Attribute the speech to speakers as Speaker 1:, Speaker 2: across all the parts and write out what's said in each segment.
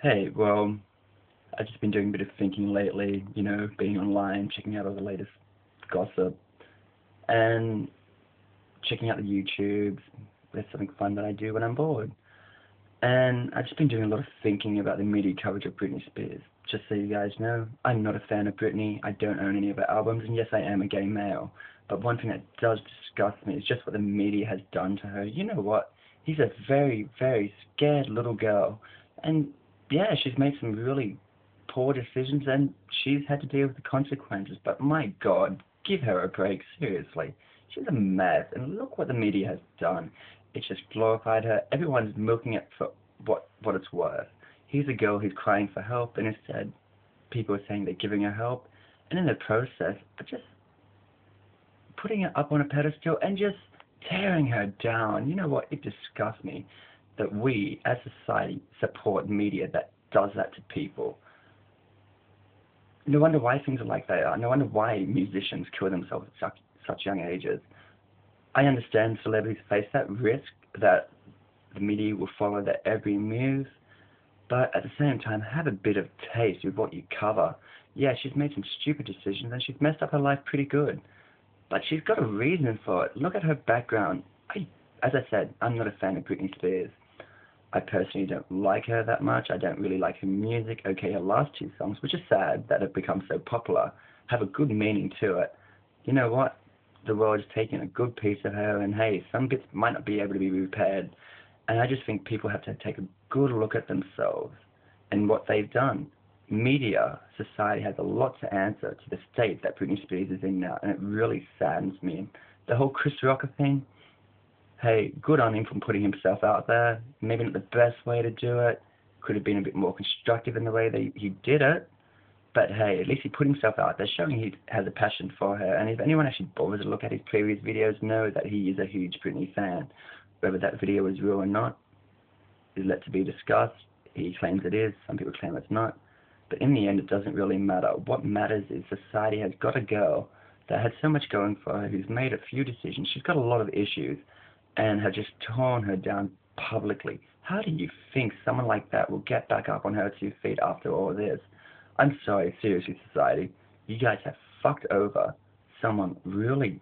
Speaker 1: Hey, well, I've just been doing a bit of thinking lately, being online, checking out all the latest gossip, and checking out the YouTubes. There's something fun that I do when I'm bored. And I've just been doing a lot of thinking about the media coverage of Britney Spears. Just so you guys know, I'm not a fan of Britney. I don't own any of her albums, and yes, I am a gay male. But one thing that does disgust me is just what the media has done to her. You know what? He's a very, very scared little girl. And yeah, she's made some really poor decisions, and she's had to deal with the consequences. But my God, give her a break, seriously. She's a mess, and look what the media has done. It's just glorified her. Everyone's milking it for what it's worth. Here's a girl who's crying for help, and instead, people are saying they're giving her help, and in the process, are just putting her up on a pedestal and just tearing her down. You know what? It disgusts me that we, as a society, support media that does that to people. No wonder why things are like they are. No wonder why musicians kill themselves at such young ages. I understand celebrities face that risk, that the media will follow their every move, but at the same time, have a bit of taste with what you cover. Yeah, she's made some stupid decisions and she's messed up her life pretty good, but she's got a reason for it. Look at her background. As I said, I'm not a fan of Britney Spears. I personally don't like her that much. I don't really like her music. Okay, her last two songs, which are sad that have become so popular, have a good meaning to it. You know what? The world is taking a good piece of her, and hey, some bits might not be able to be repaired. And I just think people have to take a good look at themselves and what they've done. Media, society has a lot to answer to the state that Britney Spears is in now, and it really saddens me. The whole Chris Rocker thing, hey, good on him for putting himself out there. Maybe not the best way to do it. Could have been a bit more constructive in the way that he did it. But hey, at least he put himself out there, showing he has a passion for her. And if anyone actually bothers to look at his previous videos, know that he is a huge Britney fan. Whether that video is real or not is yet to be discussed. He claims it is. Some people claim it's not. But in the end, it doesn't really matter. What matters is society has got a girl that had so much going for her, who's made a few decisions. She's got a lot of issues, and have just torn her down publicly. How do you think someone like that will get back up on her 2 feet after all this? I'm sorry, seriously, society. You guys have fucked over someone really.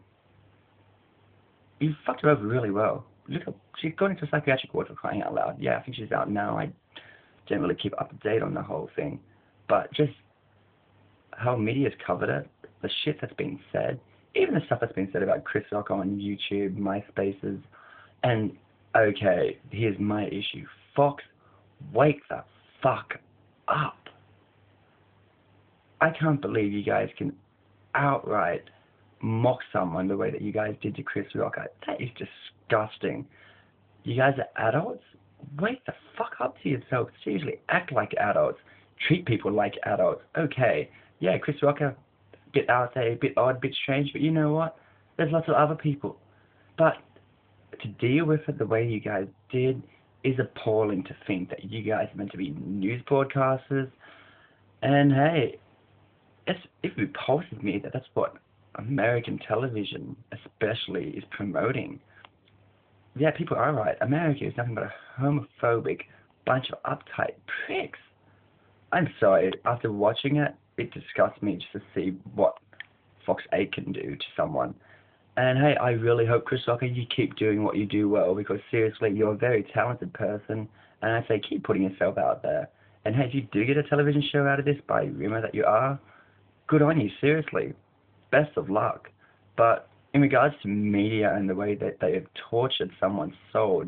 Speaker 1: You fucked her over really well. Look, she's gone into psychiatric ward for crying out loud. Yeah, I think she's out now. I don't really keep up to date on the whole thing. But just how media's covered it, the shit that's been said, even the stuff that's been said about Chris Rock on YouTube, MySpaces, and okay, here's my issue. Fox, wake the fuck up. I can't believe you guys can outright mock someone the way that you guys did to Chris Rock. That is disgusting. You guys are adults? Wake the fuck up to yourself. Seriously, act like adults. Treat people like adults. Okay, yeah, Chris Rock, a bit out there, a bit odd, a bit strange, but you know what? There's lots of other people. But to deal with it the way you guys did is appalling. To think that you guys are meant to be news broadcasters. And hey, it repulses me that that's what American television especially is promoting. Yeah, people are right. America is nothing but a homophobic bunch of uptight pricks. I'm sorry, after watching it, it disgusts me just to see what Fox 8 can do to someone. And hey, I really hope, Chris Rocker, you keep doing what you do well, because seriously, you're a very talented person, and I say keep putting yourself out there. And hey, if you do get a television show out of this, by rumor that you are, good on you, seriously. Best of luck. But in regards to media and the way that they have tortured someone's soul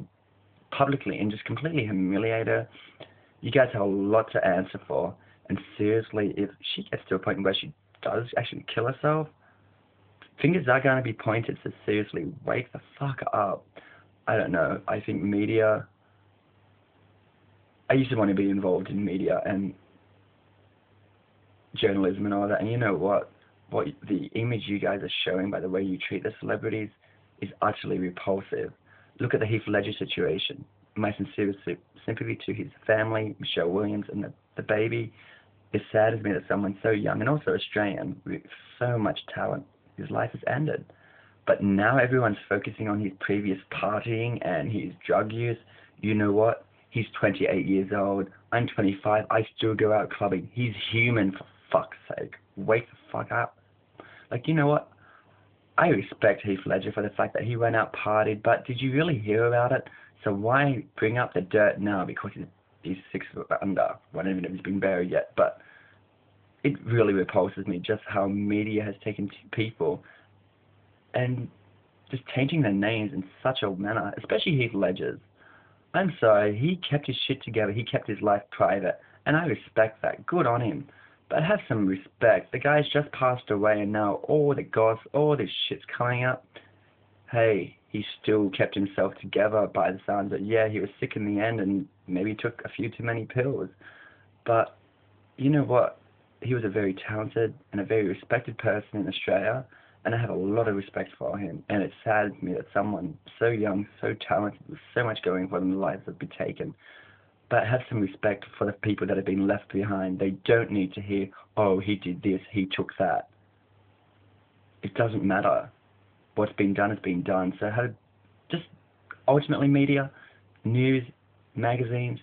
Speaker 1: publicly and just completely humiliate her, you guys have a lot to answer for. And seriously, if she gets to a point where she does actually kill herself, fingers are going to be pointed, so seriously, wake the fuck up. I don't know. I think media... I used to want to be involved in media and journalism and all that, and you know what? The image you guys are showing by the way you treat the celebrities is utterly repulsive. Look at the Heath Ledger situation. My sincerest sympathy to his family, Michelle Williams, and the baby. It saddens me that someone so young and also Australian with so much talent, his life has ended. But now everyone's focusing on his previous partying and his drug use. You know what? He's 28 years old. I'm 25. I still go out clubbing. He's human, for fuck's sake. Wake the fuck up. Like, you know what? I respect Heath Ledger for the fact that he went out partied, but did you really hear about it? So why bring up the dirt now because he's 6 foot under? I don't even know if he's been buried yet, but it really repulses me just how media has taken people and just changing their names in such a manner, especially Heath Ledger's. I'm sorry, he kept his shit together, he kept his life private, and I respect that. Good on him. But have some respect. The guy's just passed away, and now all the gossip, all this shit's coming up. Hey, he still kept himself together by the sounds of it. Yeah, he was sick in the end, and maybe took a few too many pills. But you know what? He was a very talented and a very respected person in Australia, and I have a lot of respect for him. And it saddens me that someone so young, so talented, with so much going for them, lives have been taken. But have some respect for the people that have been left behind. They don't need to hear, oh, he did this, he took that. It doesn't matter. What's been done has been done. So just ultimately media, news, magazines,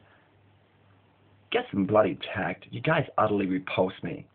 Speaker 1: get some bloody tact. You guys utterly repulse me.